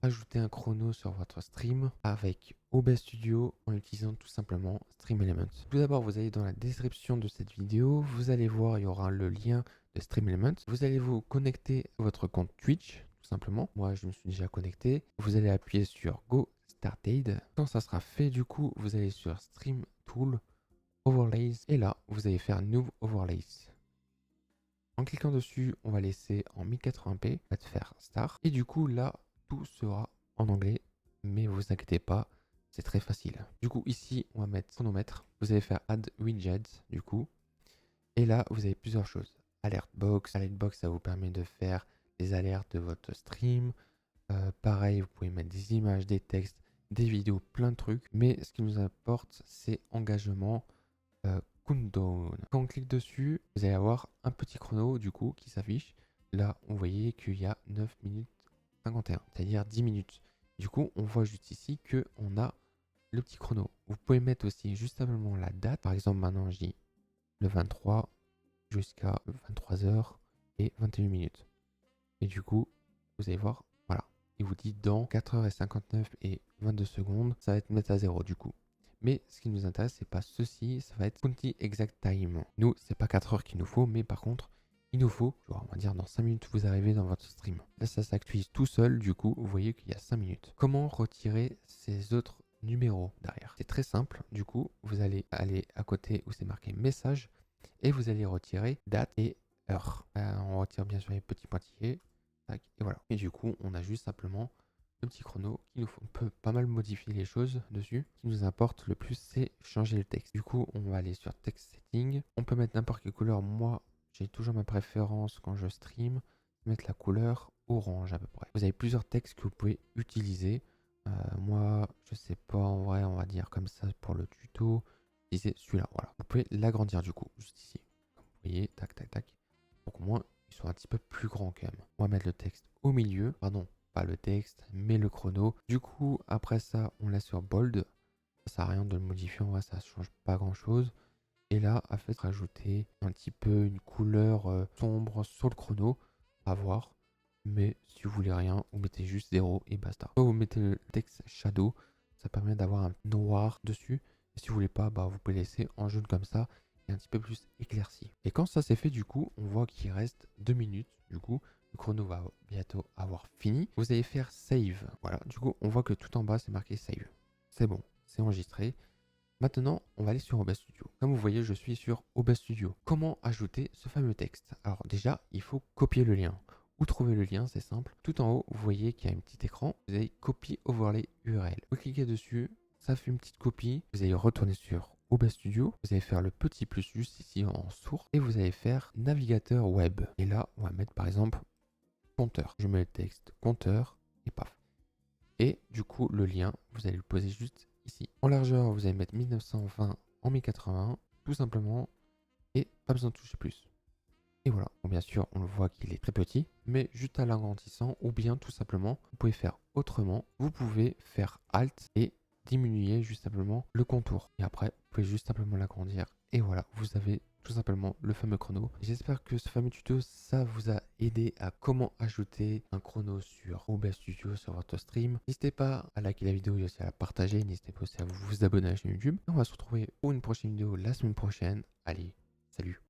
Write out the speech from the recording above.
ajouter un chrono sur votre stream avec OBS Studio en utilisant tout simplement Stream Elements. Tout d'abord, vous allez dans la description de cette vidéo, vous allez voir, il y aura le lien de Stream Elements. Vous allez vous connecter à votre compte Twitch, tout simplement. Moi, je me suis déjà connecté. Vous allez appuyer sur Go Started. Quand ça sera fait, du coup, vous allez sur Stream Tool, Overlays, et là, vous allez faire New Overlays. En cliquant dessus, on va laisser en 1080p, on va faire Start. Et du coup, là, tout sera en anglais, mais vous inquiétez pas, c'est très facile. Du coup, ici, on va mettre chronomètre. Vous allez faire Add Widget, du coup. Et là, vous avez plusieurs choses. Alert Box. Alert Box, ça vous permet de faire les alertes de votre stream. Pareil, vous pouvez mettre des images, des textes, des vidéos, plein de trucs. Mais ce qui nous importe, c'est engagement. Countdown. Quand on clique dessus, vous allez avoir un petit chrono du coup qui s'affiche. Là, on voyait qu'il y a 9 minutes 51, c'est-à-dire 10 minutes. Du coup, on voit juste ici que on a le petit chrono. Vous pouvez mettre aussi juste avant la date. Par exemple, maintenant, je dis le 23 jusqu'à 23h et 21 minutes. Et du coup, vous allez voir, voilà. Il vous dit dans 4h59 et 22 secondes, ça va être mettre à 0 du coup. Mais ce qui nous intéresse, c'est pas ceci, ça va être County Exact Time. Nous, c'est pas 4 heures qu'il nous faut, mais par contre, il nous faut, on va dire dans 5 minutes, vous arrivez dans votre stream. Là, ça s'actualise tout seul, du coup, vous voyez qu'il y a 5 minutes. Comment retirer ces autres numéros derrière? C'est très simple, du coup, vous allez aller à côté où c'est marqué message et vous allez retirer date et heure. On retire bien sûr les petits pointillés. Tac, et voilà. Et du coup, on a juste simplement le petit chrono qu'il nous faut. On peut pas mal modifier les choses dessus. Ce qui nous importe le plus, c'est changer le texte. Du coup, on va aller sur Text Setting. On peut mettre n'importe quelle couleur. Moi, j'ai toujours ma préférence quand je stream. Mettre la couleur orange à peu près. Vous avez plusieurs textes que vous pouvez utiliser. Moi, je sais pas, en vrai, on va dire comme ça pour le tuto. Utiliser celui-là, voilà. Vous pouvez l'agrandir du coup, juste ici. Comme vous voyez, tac, tac, tac. Pour qu'au moins, ils soient un petit peu plus grands quand même. On va mettre le texte au milieu. Pardon, pas le texte, mais le chrono. Du coup, après ça, on laisse sur bold. Ça sert à rien de le modifier, en vrai, ça change pas grand chose. Et là, à fait rajouter un petit peu une couleur sombre sur le chrono, à voir. Mais si vous voulez rien, vous mettez juste 0 et basta. Soit vous mettez le texte shadow, ça permet d'avoir un noir dessus. Et si vous voulez pas, bah, vous pouvez laisser en jaune comme ça et un petit peu plus éclairci. Et quand ça c'est fait, du coup, on voit qu'il reste 2 minutes. Du coup, le chrono va bientôt avoir fini. Vous allez faire save. Voilà, du coup, on voit que tout en bas c'est marqué save. C'est bon, c'est enregistré. Maintenant, on va aller sur OBS Studio. Comme vous voyez, je suis sur OBS Studio. Comment ajouter ce fameux texte? Alors déjà, il faut copier le lien. Où trouver le lien? C'est simple. Tout en haut, vous voyez qu'il y a un petit écran. Vous allez copier overlay URL. Vous cliquez dessus, ça fait une petite copie. Vous allez retourner sur OBS Studio. Vous allez faire le petit plus juste ici en source. Et vous allez faire navigateur web. Et là, on va mettre par exemple compteur. Je mets le texte compteur et paf. Et du coup, le lien, vous allez le poser juste ici. En largeur, vous allez mettre 1920 en 1080, tout simplement, et pas besoin de toucher plus. Et voilà. Bon, bien sûr, on le voit qu'il est très petit, mais juste à l'agrandissant, ou bien tout simplement, vous pouvez faire autrement. Vous pouvez faire Alt et diminuer juste simplement le contour. Et après, vous pouvez juste simplement l'agrandir. Et voilà, vous avez tout simplement le fameux chrono. J'espère que ce fameux tuto, ça vous a aidé à comment ajouter un chrono sur OBS Studio sur votre stream. N'hésitez pas à liker la vidéo et aussi à la partager. N'hésitez pas aussi à vous abonner à la chaîne YouTube. Et on va se retrouver pour une prochaine vidéo la semaine prochaine. Allez, salut!